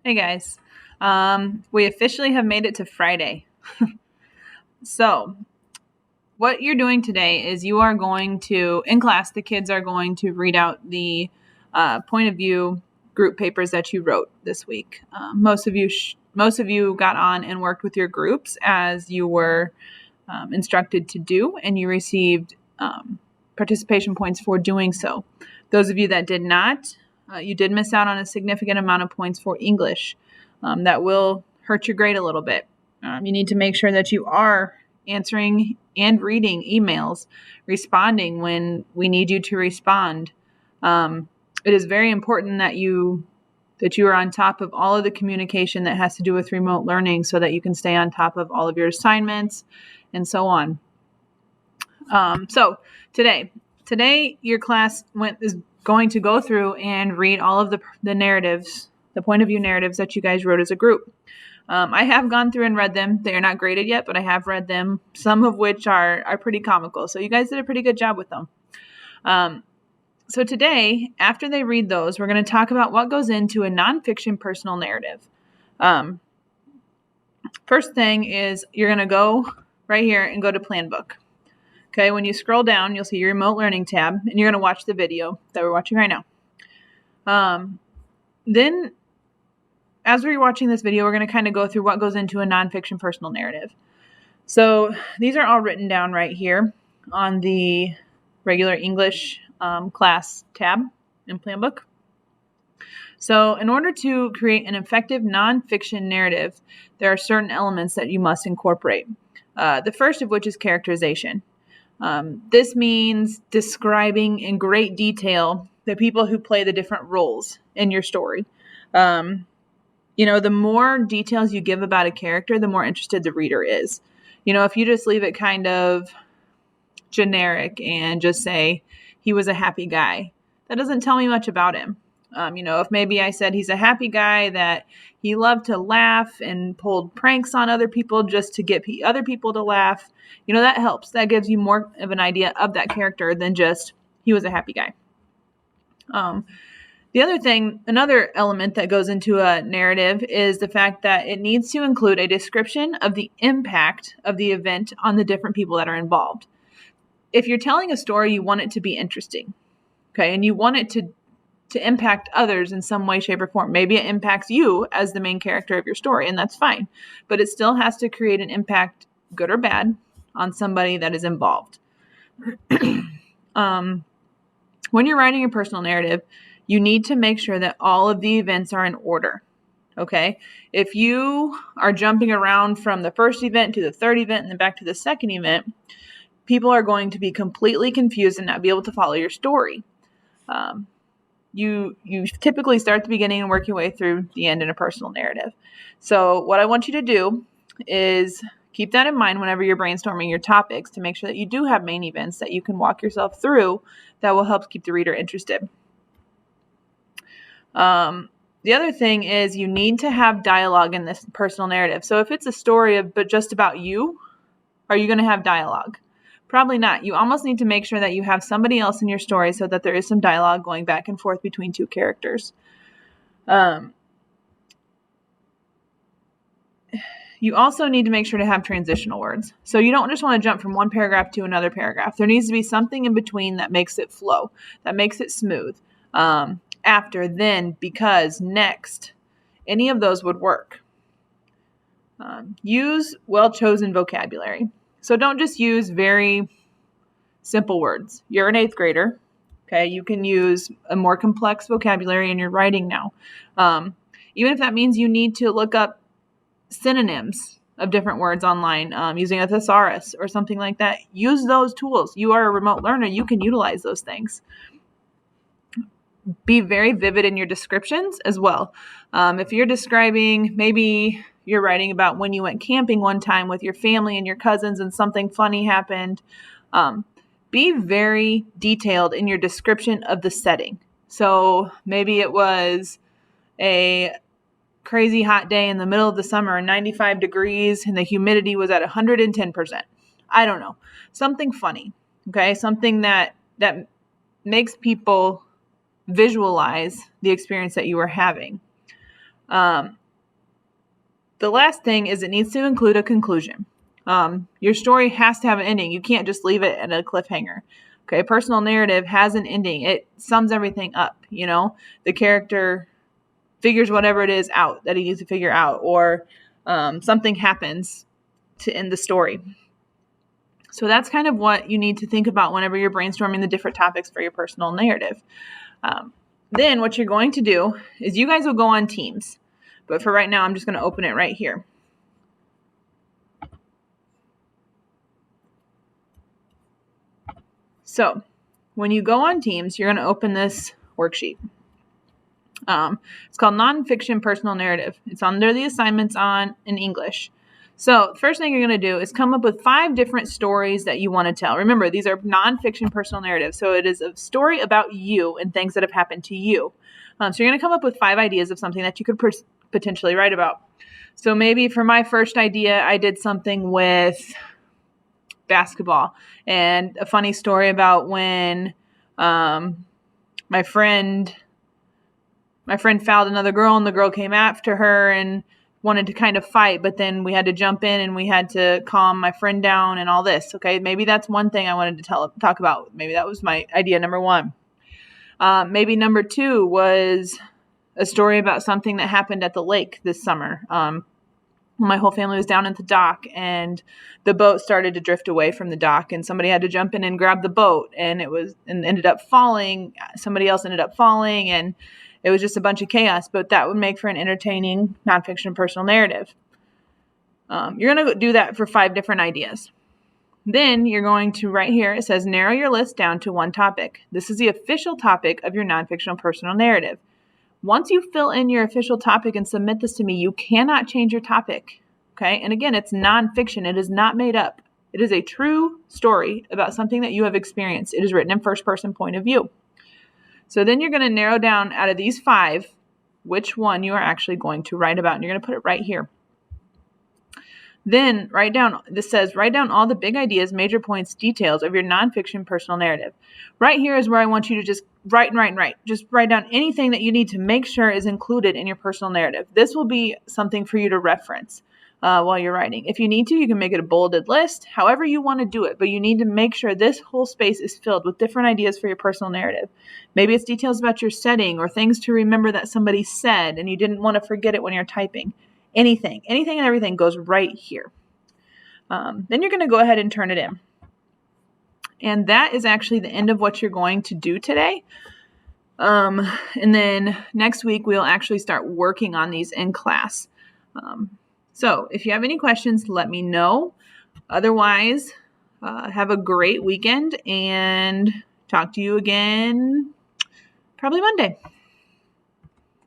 Hey guys, we officially have made it to Friday. So, what you're doing today is you are going to, in class, the kids are going to read out the point of view group papers that you wrote this week. Most of you got on and worked with your groups as you were instructed to do, and you received participation points for doing so. Those of you that did not, you did miss out on a significant amount of points for English. That will hurt your grade a little bit. You need to make sure that you are answering and reading emails, responding when we need you to respond. It is very important that you are on top of all of the communication that has to do with remote learning so that you can stay on top of all of your assignments and so on. So today your class is going to go through and read all of the narratives, the point of view narratives that you guys wrote as a group. I have gone through and read them. They are not graded yet, but I have read them, some of which are pretty comical. So you guys did a pretty good job with them. So today, after they read those, we're going to talk about what goes into a nonfiction personal narrative. First thing is you're going to go right here and go to Plan Book. Okay, when you scroll down, you'll see your remote learning tab, and you're going to watch the video that we're watching right now. Then, as we're watching this video, we're going to kind of go through what goes into a nonfiction personal narrative. So these are all written down right here on the regular English class tab in Plan Book. So in order to create an effective nonfiction narrative, there are certain elements that you must incorporate. The first of which is characterization. This means describing in great detail the people who play the different roles in your story. The more details you give about a character, the more interested the reader is. If you just leave it kind of generic and just say he was a happy guy, that doesn't tell me much about him. If maybe I said he's a happy guy, that he loved to laugh and pulled pranks on other people just to get other people to laugh, that helps. That gives you more of an idea of that character than just he was a happy guy. Another element that goes into a narrative is the fact that it needs to include a description of the impact of the event on the different people that are involved. If you're telling a story, you want it to be interesting, okay? And you want it to impact others in some way, shape, or form. Maybe it impacts you as the main character of your story, and that's fine. But it still has to create an impact, good or bad, on somebody that is involved. When you're writing a personal narrative, you need to make sure that all of the events are in order, okay? If you are jumping around from the first event to the third event and then back to the second event, people are going to be completely confused and not be able to follow your story. You typically start at the beginning and work your way through the end in a personal narrative. So what I want you to do is keep that in mind whenever you're brainstorming your topics, to make sure that you do have main events that you can walk yourself through that will help keep the reader interested. The other thing is you need to have dialogue in this personal narrative. So if it's a story but just about you, are you going to have dialogue? Probably not. You almost need to make sure that you have somebody else in your story so that there is some dialogue going back and forth between two characters. You also need to make sure to have transitional words. So you don't just want to jump from one paragraph to another paragraph. There needs to be something in between that makes it flow, that makes it smooth. After, then, because, next. Any of those would work. Use well-chosen vocabulary. So don't just use very simple words. You're an 8th grader. Okay, you can use a more complex vocabulary in your writing now. Even if that means you need to look up synonyms of different words online using a thesaurus or something like that. Use those tools. You are a remote learner. You can utilize those things. Be very vivid in your descriptions as well. If you're describing, maybe you're writing about when you went camping one time with your family and your cousins and something funny happened. Be very detailed in your description of the setting. So maybe it was a crazy hot day in the middle of the summer, 95 degrees, and the humidity was at 110%. I don't know. Something funny, okay? Something that makes people visualize the experience that you were having. The last thing is it needs to include a conclusion. Your story has to have an ending. You can't just leave it at a cliffhanger. Okay, personal narrative has an ending. It sums everything up, The character figures whatever it is out that he needs to figure out, or something happens to end the story. So that's kind of what you need to think about whenever you're brainstorming the different topics for your personal narrative. Then what you're going to do is you guys will go on teams. But for right now, I'm just going to open it right here. So when you go on teams, you're going to open this worksheet. It's called Nonfiction Personal Narrative. It's under the assignments in English. So the first thing you're going to do is come up with 5 different stories that you want to tell. Remember, these are nonfiction personal narratives. So it is a story about you and things that have happened to you. So you're going to come up with 5 ideas of something that you could potentially write about. So maybe for my first idea, I did something with basketball and a funny story about when my friend fouled another girl and the girl came after her and wanted to kind of fight, but then we had to jump in and we had to calm my friend down and all this. Okay, maybe that's one thing I wanted to talk about. Maybe that was my idea number 1. Maybe number 2 was a story about something that happened at the lake this summer. My whole family was down at the dock and the boat started to drift away from the dock and somebody had to jump in and grab the boat and ended up falling. Somebody else ended up falling and it was just a bunch of chaos, but that would make for an entertaining nonfiction personal narrative. You're going to do that for 5 different ideas. Then you're going to, right here, it says narrow your list down to 1 topic. This is the official topic of your nonfictional personal narrative. Once you fill in your official topic and submit this to me, you cannot change your topic. Okay? And again, it's nonfiction. It is not made up. It is a true story about something that you have experienced. It is written in first-person point of view. So then you're going to narrow down out of these 5 which one you are actually going to write about. And you're going to put it right here. Then write down all the big ideas, major points, details of your nonfiction personal narrative. Right here is where I want you to just write. Just write down anything that you need to make sure is included in your personal narrative. This will be something for you to reference while you're writing. If you need to, you can make it a bolded list, however you want to do it, but you need to make sure this whole space is filled with different ideas for your personal narrative. Maybe it's details about your setting or things to remember that somebody said and you didn't want to forget it when you're typing. Anything and everything goes right here. Then you're going to go ahead and turn it in. And that is actually the end of what you're going to do today. And then next week, we'll actually start working on these in class. So if you have any questions, let me know. Otherwise, have a great weekend and talk to you again probably Monday.